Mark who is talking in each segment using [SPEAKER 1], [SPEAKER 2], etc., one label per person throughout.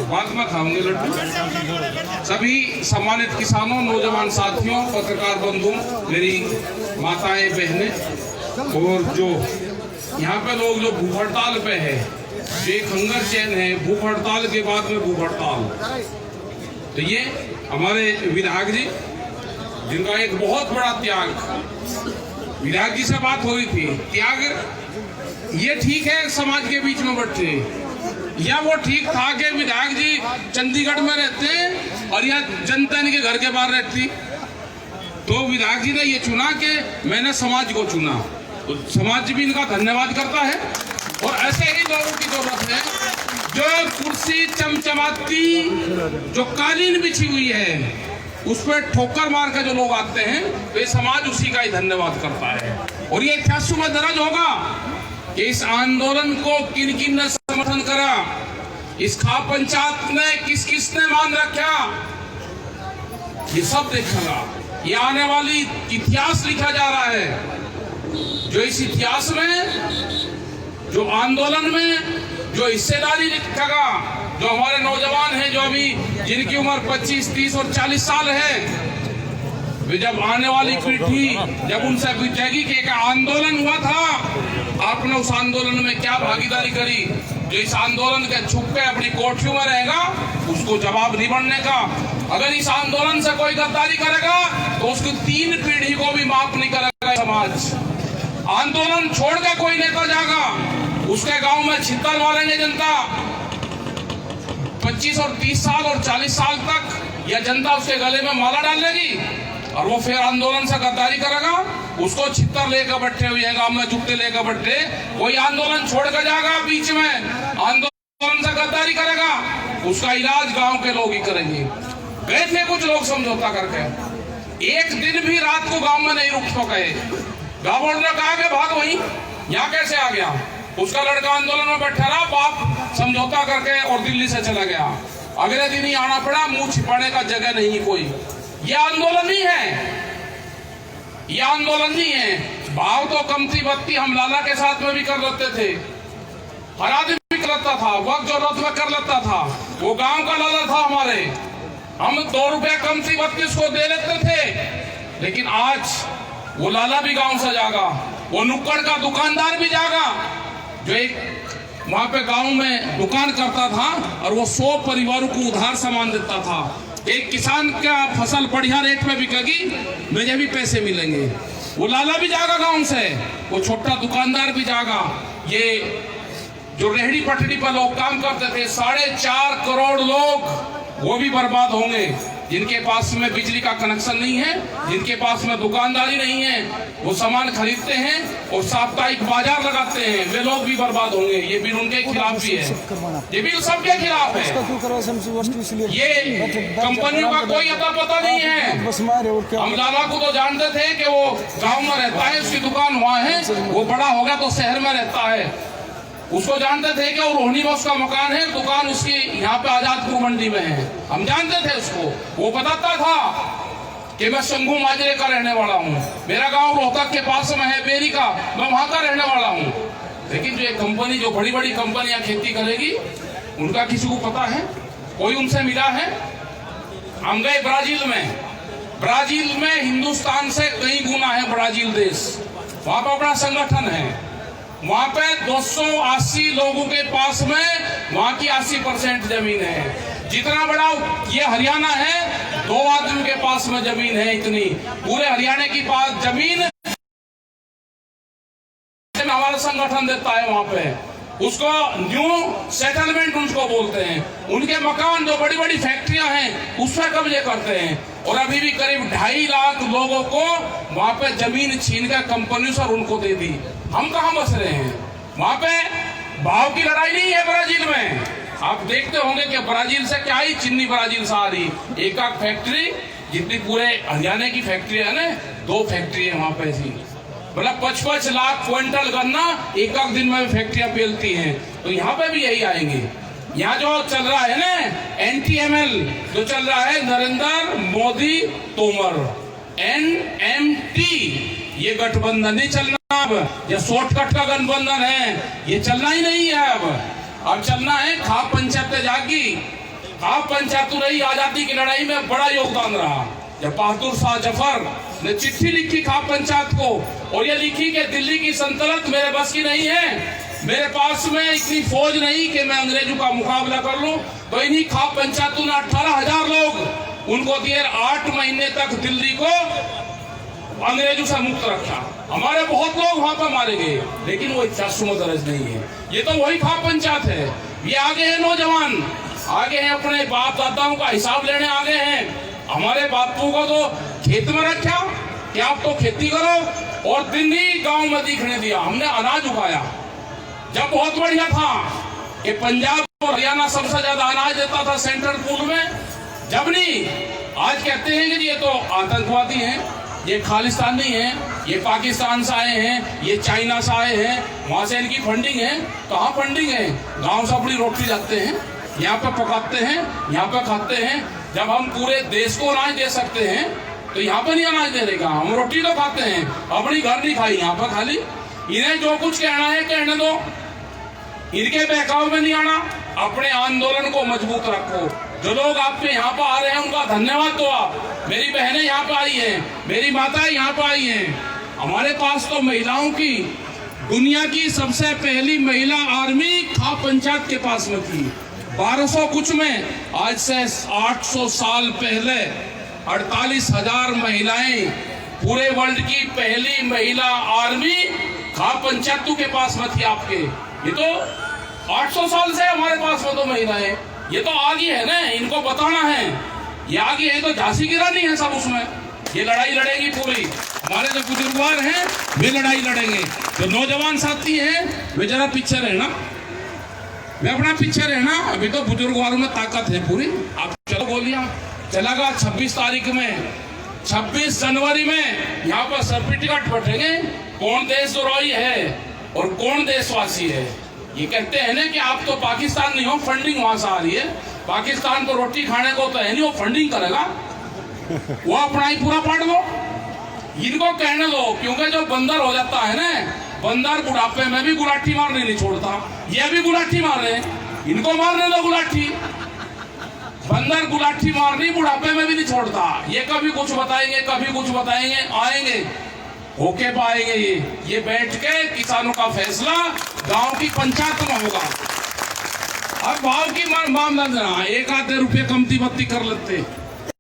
[SPEAKER 1] बाद में खाऊंगे लड्डू। सभी सम्मानित किसानों, नौजवान साथियों, पत्रकार बंधुओं, मेरी माताएं, बहनें और जो यहाँ पे लोग जो भूख हड़ताल पे है, ये खंगर चैन है, भूख हड़ताल के बाद में भूख हड़ताल। तो ये हमारे विधायक जी, जिनका एक बहुत बड़ा त्याग, विधायक जी से बात हो रही थी, त्याग ये ठीक है समाज के बीच में बैठे, या वो ठीक था कि विधायक जी चंडीगढ़ में रहते और या जनता इनके घर के बाहर रहती। तो विधायक जी ने ये चुना कि मैंने समाज को चुना, तो समाज भी इनका धन्यवाद करता है। और ऐसे ही लोगों की जरूरत है जो कुर्सी चमचमाती, जो कालीन बिछी हुई है उस पर ठोकर मार के जो लोग आते हैं, तो ये समाज उसी का ही धन्यवाद करता है। और ये इतिहास में दर्ज होगा कि इस आंदोलन को किन किन ने समर्थन करा, इस खाप पंचायत में किस किस ने मान रखा, ये सब देखेगा। ये आने वाली इतिहास लिखा जा रहा है, जो इस इतिहास में, जो आंदोलन में जो हिस्सेदारी लिखेगा, जो हमारे नौजवान हैं, जो अभी जिनकी उम्र 25, 30 और 40 साल है, वे जब आने वाली पीढ़ी जब उनसे पूछेगी कि एक आंदोलन हुआ था, आपने उस आंदोलन में क्या भागीदारी करी, जो इस आंदोलन के छुप के अपनी कोठियों में रहेगा, उसको जवाब नहीं बनने का। अगर इस आंदोलन से कोई गद्दारी करेगा तो उसकी 3 पीढ़ी को भी माफ नहीं करेगा समाज। आंदोलन छोड़ के कोई नेता जाएगा, उसके गांव में छित्तर मारेंगे जनता। 25 और 30 साल और 40 साल तक यह जनता उसके गले में माला डाल लेगी और वो फिर आंदोलन से गद्दारी करेगा, उसको छित्तर लेकर बैठे हुए गांव में, जुत्ते लेकर बैठे, कोई आंदोलन छोड़ कर जाएगा, बीच में आंदोलन से गद्दारी करेगा, उसका इलाज गांव के लोग ही करेंगे। गए थे कुछ लोग समझौता करके, एक दिन भी रात को गांव में नहीं रुक सके। गांव वालों ने कहा कि भाग वहीं, यहाँ कैसे आ गया? उसका लड़का आंदोलन में बैठा रहा, बाप समझौता करके और दिल्ली से चला गया। अगले दिन ही आना पड़ा, मुंह छिपाने का जगह नहीं कोई। ये आंदोलन नहीं है, ये आंदोलन नहीं है। भाव तो कम थी बत्ती हम लाला के साथ में भी कर लेते थे, हर आदमी भी कर लेता था, वक्त जरूरत में कर लेता था। वो गांव का लाला था हमारे, हम 2 रुपया कम थी बत्ती उसको दे लेते थे। लेकिन आज वो लाला भी गांव से जागा, वो नुक्कड़ का दुकानदार भी जागा, जो एक वहां पे गांव में दुकान करता था और वो 100 परिवारों को उधार सामान देता था। एक किसान का फसल बढ़िया रेट में बिकेगी, मुझे भी पैसे मिलेंगे, वो लाला भी जागा गांव से, वो छोटा दुकानदार भी जागा। ये जो रेहड़ी पटड़ी पर लोग काम करते थे, 4.5 करोड़ लोग, वो भी बर्बाद होंगे। जिनके पास में बिजली का कनेक्शन नहीं है, जिनके पास में दुकानदारी नहीं है, वो सामान खरीदते हैं और साप्ताहिक बाजार लगाते हैं, वे लोग भी बर्बाद होंगे। ये बिल उनके खिलाफ भी है, ये बिल सबके खिलाफ है। ये कंपनियों का कोई अता पता नहीं है। हम लाला को तो जानते थे कि वो गांव में रहता है, उसकी दुकान वहाँ है, वो बड़ा हो गया तो शहर में रहता है। उसको जानते थे कि वो रोहिणी में उसका मकान है, दुकान उसकी यहाँ पे आजादपुर मंडी में है, हम जानते थे उसको। वो बताता था कि मैं शंभू माजरे का रहने वाला हूँ, मेरा गांव रोहतक के पास में है, बेरी का, मैं वहां का रहने वाला हूँ। लेकिन जो एक कंपनी, जो बड़ी बड़ी कंपनियां खेती करेगी, उनका किसी को पता है? कोई उनसे मिला है? हम गए ब्राजील में हिंदुस्तान से कई गुना है ब्राजील देश, वहां पर अपना संगठन है। वहां पे 280 लोगों के पास में वहां की 80% जमीन है। जितना बड़ा ये हरियाणा है, 2 आदमी के पास में जमीन है, इतनी पूरे हरियाणा की पास जमीन हमारा संगठन देता है। वहां पे उसको न्यू सेटलमेंट उसको बोलते हैं। उनके मकान, जो बड़ी बड़ी फैक्ट्रियां हैं, उस पर कब्जे करते हैं। और अभी भी करीब 2.5 लाख लोगों को वहां पे जमीन छीन कर कंपनी से उनको दे दी। हम कहां बस रहे हैं? वहां पे भाव की लड़ाई नहीं है ब्राजील में। आप देखते होंगे कि ब्राजील से क्या ही चिन्नी ब्राजील से आ रही, एक फैक्ट्री जितनी पूरे हरियाणा की फैक्ट्री है ना, 2 फैक्ट्री है वहां पे ऐसी, मतलब 55 लाख क्विंटल गन्ना एक दिन में फैक्ट्रियां पेलती हैं। तो यहाँ पे भी यही आएंगे। यहाँ जो चल रहा है ना NTML, जो चल रहा है नरेंद्र मोदी तोमर, NMT, ये गठबंधन नहीं चलना अब, ये शॉर्टकट का गठबंधन है, ये चलना ही नहीं है। अब चलना है खाप पंचायत जागी। खाप पंचायत रही आजादी की लड़ाई में बड़ा योगदान रहा। जब बहादुर शाह जफर ने चिट्ठी लिखी खाप पंचायत को और ये लिखी कि दिल्ली की सल्तनत मेरे बस की नहीं है, मेरे पास में इतनी फौज नहीं कि मैं अंग्रेजों का मुकाबला कर लूं, तो इन्हीं खाप पंचायतों ने 18,000 लोग उनको दिए। 8 महीने तक दिल्ली को अंग्रेजों से मुक्त रखा। हमारे बहुत लोग वहां पर मारे गए, लेकिन वो इतिहासों में दर्ज नहीं है। ये तो वही खाप पंचायत है। ये आगे है नौजवान, आगे हैं अपने बाप दादाओं का हिसाब लेने आगे हैं। हमारे बापू को तो खेत में रखा कि आप तो खेती करो, और दिन ही गांव में दिखने दिया। हमने अनाज उगाया जब बहुत बढ़िया था कि पंजाब और हरियाणा सबसे ज्यादा अनाज देता था सेंट्रल पूल में, जब नहीं। आज कहते हैं कि ये तो आतंकवादी हैं, ये खालिस्तानी हैं, ये पाकिस्तान से आए हैं, ये चाइना से आए हैं, वहां से इनकी फंडिंग है। कहाँ फंडिंग है? गांव से अपनी रोटी जाते हैं, यहाँ पे पकाते हैं, यहाँ पे खाते हैं। जब हम पूरे देश को अनाज दे सकते हैं तो यहाँ पे नहीं अनाज दे देगा। हम रोटी तो खाते हैं, अपनी घर नहीं खाई, यहाँ पे खाली। इन्हें जो कुछ कहना है कहने दो, इनके बहकाव में नहीं आना। अपने आंदोलन को मजबूत रखो। जो लोग आपके यहाँ पर आ रहे हैं उनका धन्यवाद दो। आप मेरी बहनें यहाँ पर आई हैं, मेरी माताएं यहाँ पर आई हैं। हमारे पास तो महिलाओं की दुनिया की सबसे पहली महिला आर्मी खाप पंचायत के पास में थी। 1200 कुछ में, आज से 800 साल पहले 48,000 महिलाएं, पूरे वर्ल्ड की पहली महिला आर्मी खाप पंचायतों के पास में थी आपके। ये तो 800 साल से हमारे पास में तो महिलाएं, ये तो आगे है ना, इनको बताना है। ये आगे है तो झांसी की रानी है सब उसमें। ये लड़ाई लड़ेगी पूरी। हमारे जो बुजुर्गवार हैं वे लड़ाई लड़ेंगे। जो नौजवान साथी हैं वे जरा पीछे रहना, वे अपना पीछे रहना। अभी तो बुजुर्गवारों में ताकत है पूरी। आप चलो गोलियां चलागा 26 तारीख में, 26 जनवरी में यहाँ पर सर्टिफिकेट बटेंगे कौन देशद्रोही है और कौन देशवासी है। ये कहते हैं ना कि आप तो पाकिस्तान नहीं हो, फंडिंग वहां से आ रही है। पाकिस्तान को रोटी खाने को तो है नहीं, वो फंडिंग करेगा, वो अपना ही पूरा पाट दो। इनको कहने दो, क्योंकि जो बंदर हो जाता है ना, बंदर बुढ़ापे में भी गुलाठी मारने नहीं छोड़ता। ये भी गुलाठी मार रहे हैं, इनको मारने दो गुलाठी। बंदर गुलाठी मारनी बुढ़ापे में भी नहीं छोड़ता। ये कभी कुछ बताएंगे, कभी कुछ बताएंगे, आएंगे होके पाएंगे। ये बैठ के किसानों का फैसला गांव की पंचायत में होगा। अब भाव की मामला देना, 1-2 रुपये कमती बत्ती कर लेते,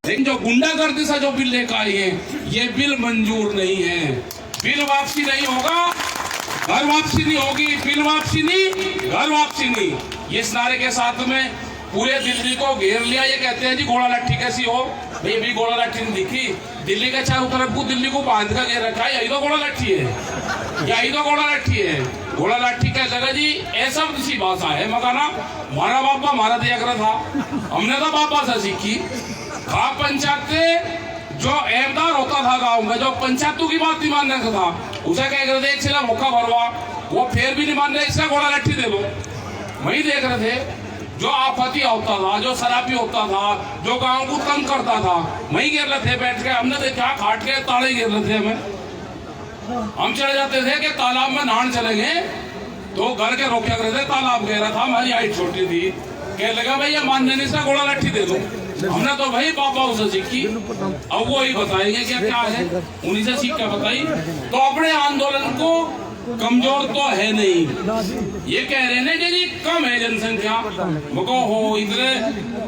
[SPEAKER 1] लेकिन जो गुंडागर्दी से जो बिल लेकर आई है, ये बिल मंजूर नहीं है। बिल वापसी नहीं होगा, घर वापसी नहीं होगी। बिल वापसी नहीं, घर वापसी नहीं। ये इस नारे के साथ में पूरे दिल्ली को घेर लिया। ये कहते हैं जी घोड़ा लाठी कैसी हो, भाई भी घोड़ा लाठी नहीं दिखी। दिल्ली के चारों तरफ को दिल्ली को बांध कर घेर रखा है, यही तो घोड़ा लाठी है, यही तो घोड़ा लाठी है। घोड़ा लाठी क्या जगह जी, ऐसा सी भाषा है मकाना। हमारा बापा हमारा दिया था, हमने तो बापा से सीखी। खाप पंचायत से जो एमदार होता था गांव में, जो पंचायतों की बात नहीं मानने का था, उसे कह रहे थे एक सिला मौका भरवा, वो फिर भी नहीं मान रहे, इसका घोड़ा लाठी दे दो। वही देख रहे थे जो आपत्ति होता था, जो शराबी होता था, जो गांव को तंग करता था, वही गिर रहे थे बैठ के। हमने देखा खाट के ताले गिर रहे थे। हम चले जाते थे कि तालाब में नहाने चलेंगे, तो घर के रोके रहे थे, तालाब गहरा था, हमारी हाइट छोटी थी। कह लगा भाई ये मानने नहीं, इसका घोड़ा लाठी दे दो। हमने तो भाई पापा उसे सीखी, अब वो ही बताएंगे क्या है, उन्हीं से सीख के बताई। तो अपने आंदोलन को कमजोर तो है नहीं। ये कह रहे हैं कि जी कम है जनसंख्या, मको हो इतने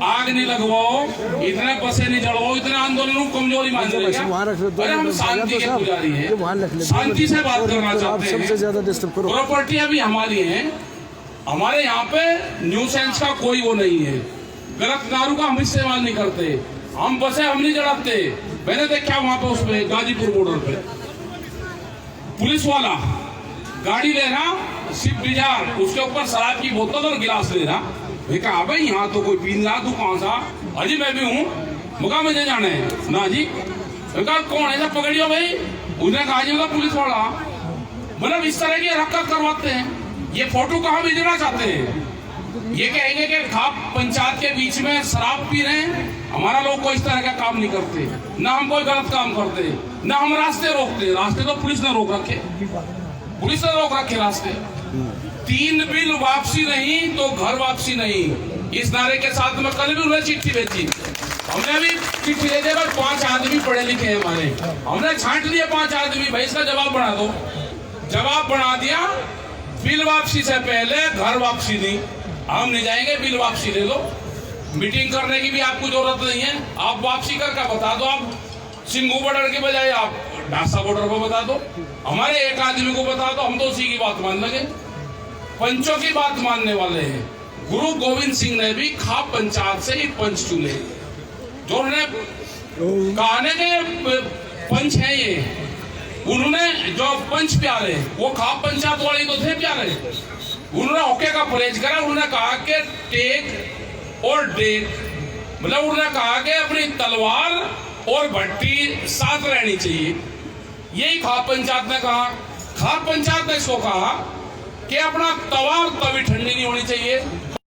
[SPEAKER 1] आग नहीं लगवाओ, इतने बसे नहीं चढ़वाओ, इतने आंदोलन को कमजोरी मान रहे हैं। अरे हम शांति के पुजारी हैं, शांति से बात करना चाहते हैं। प्रॉपर्टियां भी हमारी हैं, हमारे यहाँ पे न्यूसेंस का कोई वो नहीं है। गलत दारू का हम इस्तेमाल नहीं करते, हम बसे हम नहीं चढ़ाते। मैंने देखा वहां पे उसमें गाजीपुर बॉर्डर पे पुलिस वाला गाड़ी ले रहा, स्विफ्ट डिजायर, उसके ऊपर शराब की बोतल और गिलास ले रहा। मैं कहा भाई यहाँ तो कोई पीन रहा, तू कौन सा? अजी मैं भी हूँ। मुझे मुझे जाने है ना जी। कहा कौन है, पकड़ियो भाई। उसने कहा जी पुलिस वाला। मतलब इस तरह की हरकत करवाते हैं। ये फोटो कहाँ भेजना चाहते हैं? ये कहेंगे कि खाप पंचायत के बीच में शराब पी रहे हैं। हमारा लोग कोई इस तरह का काम नहीं करते, ना हम कोई गलत काम करते, ना हम रास्ते रोकते। रास्ते तो पुलिस ने रोक रखे, पुलिस ने रोक रखे रास्ते। 3 बिल वापसी नहीं तो घर वापसी नहीं, इस नारे के साथ में कल भी उन्हें चिट्ठी भेजी। हमने भी चिट्ठी दे दी, 5 आदमी पढ़े लिखे हैं हमारे, हमने छांट लिए 5 आदमी, भाई इसका जवाब बना दो। जवाब बना दिया, बिल वापसी से पहले घर वापसी नहीं, हम नहीं जाएंगे, बिल वापसी ले लो। मीटिंग करने की भी आपको जरूरत नहीं है, आप वापसी करके बता दो। आप सिंघू बॉर्डर के बजाय आप ढासा बॉर्डर पर बता दो, हमारे एक आदमी को बता दो, हम तो उसी की बात मान लगे। पंचों की बात मानने वाले हैं। गुरु गोविंद सिंह ने भी खाप पंचायत से ही पंच चुने, जो उन्होंने कहा के पंच है ये, उन्होंने जो पंच प्यारे वो खाप पंचायत वाले तो थे प्यारे। उन्होंने होके का परहेज करा, उन्होंने कहा कि टेक और डेक, मतलब उन्होंने कहा कि अपनी तलवार और भट्टी साथ रहनी चाहिए। यही खाप पंचायत ने कहा। खाप पंचायत ने इसको कहा कि अपना तवा और तवी ठंडी नहीं होनी चाहिए।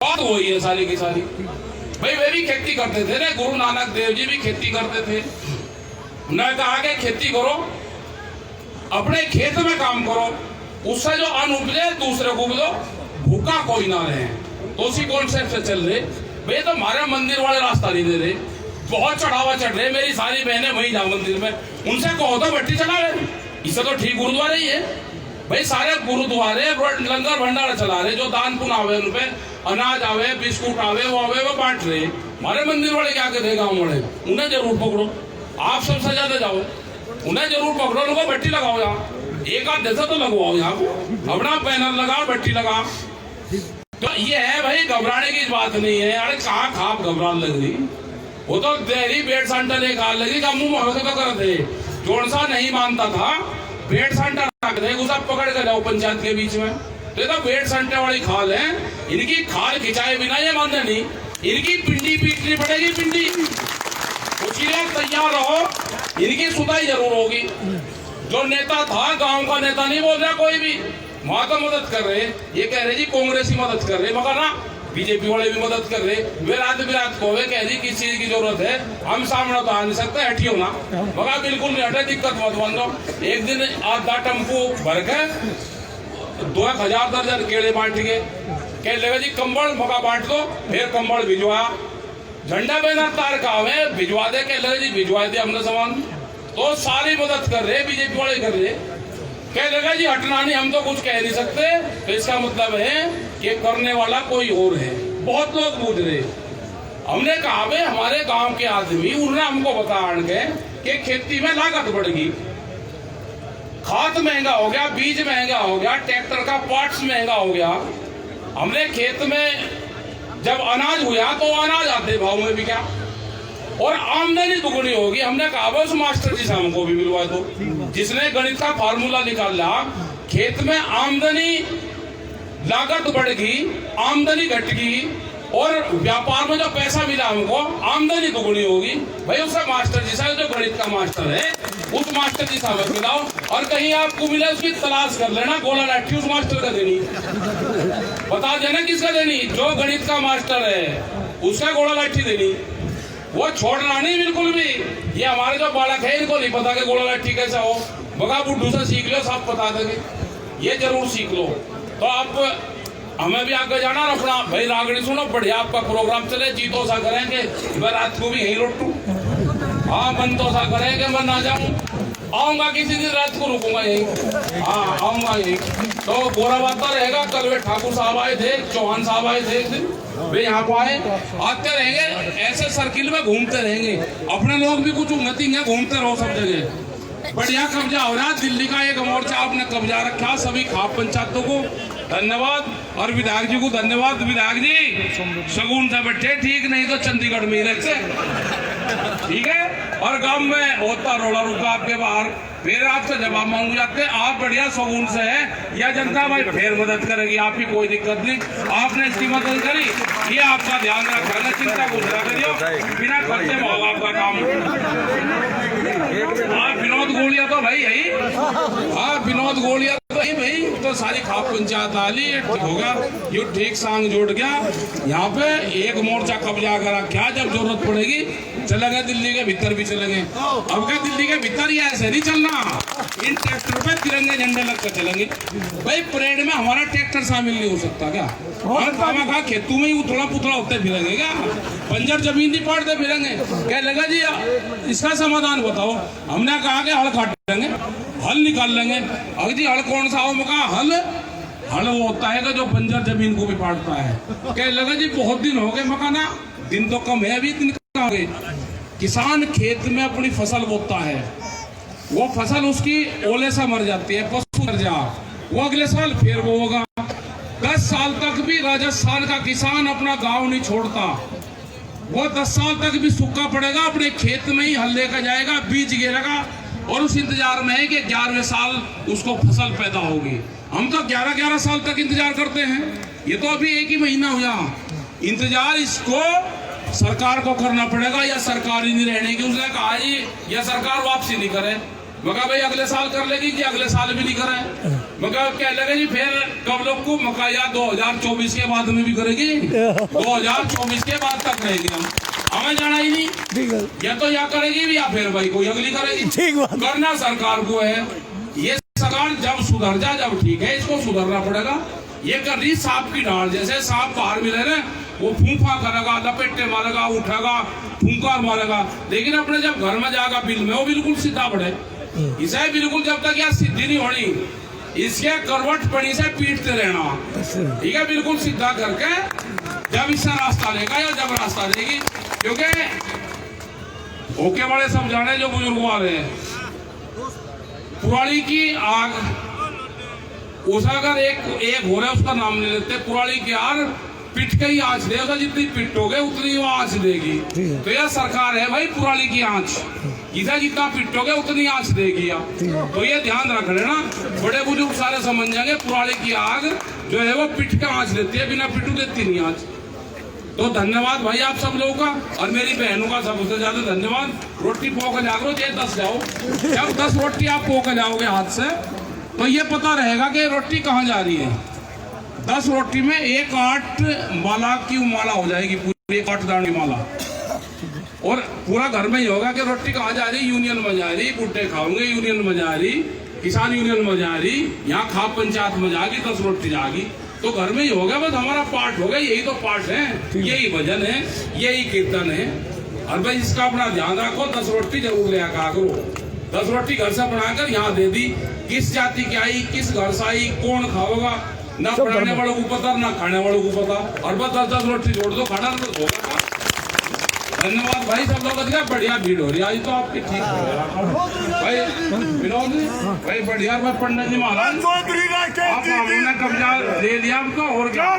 [SPEAKER 1] बात वही है सारी की सारी। भाई वे भी खेती करते थे ना, गुरु नानक देव जी भी खेती करते थे। उन्होंने कहा कि खेती करो, अपने खेत में काम करो, उससे जो अन्न उपजे दूसरे को दो, भूखा कोई ना रहे। तो उसी कॉन्सेप्ट से चल रहे। भाई तो हमारे मंदिर वाले रास्ता नहीं दे रहे, बहुत चढ़ावा चढ़ रहे। मेरी सारी बहनें वही जा मंदिर में, उनसे कहो तो भट्टी चला रहे, इससे तो ठीक गुरुद्वारे ही है। भाई सारे गुरुद्वारे लंगर भंडारा चला रहे, जो दान पुण्य आवे उन पे अनाज आवे, बिस्कुट आवे, वो बांट रहे। हमारे मंदिर वाले क्या कहते गाँव वाले, उन्हें जरूर पकड़ो, आप सब सजाते जाओ, उन्हें जरूर पकड़ो, उनको भट्टी लगाओ। यहाँ एक आध जैसा तो लगवाओ, यहाँ अपना बैनर लगा, भट्टी लगा। तो ये है भाई, घबराने की बात नहीं है। अरे कहाँ खाप घबराने लग रही, वो तो देरी बेड सांटा लेकर लगी, मुंह महक तो कर दे। जोड़ सा नहीं मानता था, बेड सांटा रख दे, उसे पकड़ कर जाओ पंचायत के बीच में। तो बेड सांटे वाली खाल है, इनकी खाल खिंचाए बिना ये मानते नहीं, इनकी पिंडी पीटनी पड़ेगी, पिंडी। इसलिए तैयार रहो, इनकी सुधाई जरूर होगी। जो नेता था, गांव का नेता नहीं बोल रहा कोई भी, वहां तो मदद कर रहे। ये कह रहे जी कांग्रेस ही मदद कर रहे, मगर ना बीजेपी वाले भी मदद कर रहे। वे रात को वे कह रही किस चीज की जरूरत है, हम सामने तो आ नहीं सकते, हटियो ना। मगर बिल्कुल नहीं हटे, दिक्कत मत बन दो। एक दिन आधा टेम्पो भर के 2000 दर्जन केले बांट गए, कह लगा जी कंबल मगा बांट दो, फिर कंबल भिजवाया। झंडा बैनर तार का हमें भिजवा दे, कह लगा जी भिजवा दे हमने सामान। तो सारी मदद कर रहे, बीजेपी वाले कर रहे। कह लगा जी हटना नहीं, हम तो कुछ कह नहीं सकते। तो इसका मतलब है कि करने वाला कोई और है। बहुत लोग पूछ रहे, हमने कहा भाई हमारे गांव के आदमी, उन्होंने हमको बताया कि खेती में लागत बढ़ गई, खाद महंगा हो गया, बीज महंगा हो गया, ट्रैक्टर का पार्ट्स महंगा हो गया। हमने खेत में जब अनाज हुआ तो अनाज आधे भाव में भी क्या, और आमदनी दुगनी होगी। हमने कहा उस मास्टर जी से हमको भी मिलवा दो, जिसने गणित का फार्मूला निकाला। खेत में आमदनी लागत बढ़ गई, आमदनी घट गई, और व्यापार में जो पैसा मिला हमको, आमदनी दुगनी होगी। भाई उससे मास्टर जी से, जो गणित का मास्टर है, उस मास्टर जी से मिलाओ। और कहीं आपको मिले उसकी तलाश कर लेना, गोला लाठी उस मास्टर का देनी, बता देना किसका देनी। जो गणित का मास्टर है उसका गोला लाठी देनी, वो छोड़ना नहीं बिल्कुल भी। ये हमारे जो बालक है, इनको नहीं पता कि गोला लाठी कैसा हो, बगा बुड्ढू से सीख लो, सब बता देंगे, ये जरूर सीख लो। तो आप हमें भी आगे जाना रखना भाई। रागड़ी सुनो, बढ़िया आपका प्रोग्राम चले, जीतो सा करेंगे, मैं रात को भी यहीं लौटू। हाँ मन तो सा करेंगे, मैं ना जाऊँ, आऊंगा किसी दिन रात को, रुकूंगा यहीं, हाँ आऊंगा यहीं। तो गोरा बाता रहेगा। कल वे ठाकुर साहब आए थे, चौहान साहब आए थे, एक दिन वे यहाँ को आए, आते रहेंगे, ऐसे सर्किल में घूमते रहेंगे। अपने लोग भी कुछ उन्नति है, घूमते रहो सब जगह। बढ़िया कब्जा हो रहा, दिल्ली का एक मोर्चा आपने कब्जा रखा। सभी खाप पंचायतों को धन्यवाद, और विधायक जी को धन्यवाद। विधायक जी शगुन से बैठे, ठीक नहीं तो चंडीगढ़ में ही रहते, ठीक है। और गांव में होता रोड़ा रुका आपके बाहर, फिर आपसे जवाब मांग जाते। आप बढ़िया शगुन से है, या जनता भाई फिर मदद करेगी, आपकी कोई दिक्कत नहीं। आपने इसकी मदद करी, ये आपका ध्यान रखना, चिंता कुछ ना करियो, बिना खर्चे में होगा आपका काम। हाँ विनोद गोलिया तो भाई यही, हाँ विनोद गोलिया तो भाई, तो तो सारी खाप पंचायत आली ठीक हो गया, ये ठीक सांग जोड़ गया। यहाँ पे एक मोर्चा कब्जा करा, क्या जब जरूरत पड़ेगी चले गए दिल्ली के भीतर भी चले गए। अब क्या दिल्ली के भीतर ही ऐसे नहीं चलना, इन ट्रैक्टर पे तिरंगे झंडे लगकर चलेंगे। भाई परेड में हमारा ट्रैक्टर शामिल नहीं हो सकता क्या? और खामा खेतों में ही उथड़ा पुथड़ा होते फिरेंगे क्या? बंजर जमीन नहीं पाड़ते फिरेंगे क्या? लगा जी इसका समाधान बताओ। हमने कहा कि हल काटेंगे, हल निकाल लेंगे। अगर जी हल कौन सा हो? मैं कहा हल वो होता है कि जो बंजर जमीन को भी पाड़ता है। क्या लगा जी बहुत दिन हो गए मकाना, दिन तो कम है अभी, दिन कहाँ गए। किसान खेत में अपनी फसल बोता है, वो फसल उसकी ओले से मर जाती है, पशु मर जा, वो अगले साल फिर वो होगा। 10 साल तक भी राजस्थान का किसान अपना गांव नहीं छोड़ता, वो 10 साल तक भी सूखा पड़ेगा, अपने खेत में ही हल लेकर जाएगा, बीज गिरेगा और उस इंतजार में है कि 11वें साल उसको फसल पैदा होगी। हम तो 11-11 साल तक इंतजार करते हैं, ये तो अभी 1 ही महीना हुआ इंतजार। इसको सरकार को करना पड़ेगा या सरकार ही नहीं रहने की। उसने कहा जी या सरकार वापसी नहीं करे, मगर भाई अगले साल कर लेगी कि अगले साल भी नहीं करे। मगर क्या लगे जी फिर कब लोग को मकाया 2024 के बाद में भी करेगी, 2024 के बाद तक रहेगी। हम हमें जाना ही नहीं, या तो या करेगी भी या फिर भाई कोई अगली करेगी। करना सरकार को है। ये सरकार जब सुधर जा जब ठीक है, इसको सुधरना पड़ेगा। ये कर रही सांप की डाल, जैसे सांप बाहर मिले रहे वो फूफा करेगा, लपेटे मारेगा, उठेगा, फूंकार मारेगा, लेकिन अपने जब घर में जाएगा बिल में वो बिल्कुल सीधा बढ़े। इसे बिल्कुल जब तक यह सिद्धि नहीं होनी, इसके करवट पड़ी से पीटते रहना, ठीक है, बिल्कुल सीधा करके जब इससे रास्ता लेगा या जब रास्ता देगी। क्योंकि ओके बड़े सब जाने जो बुजुर्ग वाले हैं, पुरानी की आग उस अगर एक हो रहा है उसका नाम नहीं लेते, पुरानी की आग पिट के ही आंच देगा, जितनी पिटोगे उतनी वो आंच देगी। तो यह सरकार है भाई पुरानी की आंच, इधर जितना पिटोगे उतनी आंच देगी। तो ये ध्यान रख लेना, बड़े बुजुर्ग सारे समझ जाएंगे। पुरानी की आग जो है वो पिट के आंच देती है, बिना पिटू देती नहीं आंच। तो धन्यवाद भाई आप सब लोगों का, और मेरी बहनों का सबसे ज्यादा धन्यवाद। रोटी पोक जाओ चाहे 10 जाओ, जब 10 रोटी आप पोक जाओगे हाथ से तो ये पता रहेगा कि रोटी कहाँ जा रही है। 10 रोटी में 1 8 माला की माला हो जाएगी, पूरी 1 8 दाने माला, और पूरा घर में ही होगा कि रोटी कहाँ जा रही, यूनियन में जा रही, बुट्टे खाओगे यूनियन में जा रही, किसान यूनियन में जा रही, यहाँ खाप पंचायत में जाएगी, 10 रोटी जाएगी। तो घर में ही होगा, बस हमारा पाठ होगा। यही तो पाठ है, यही भजन है, यही कीर्तन है। और भाई इसका अपना ध्यान रखो, 10 रोटी जरूर ले आकर करो। 10 रोटी घर से बनाकर यहाँ दे दी, किस जाति की आई, किस घर से आई, कौन खाओगा, ना पढ़ाने वालों को पता ना खाने वालों को पता। और बस 10 रोटी जोड़ दो, खाना तो होगा। धन्यवाद भाई सब लोग, बढ़िया भीड़ हो रही है आज तो आपकी, ठीक है भाई विनोद भाई, बढ़िया भाई। पंडित जी महाराज हमने कब्जा ले लिया आपका, और क्या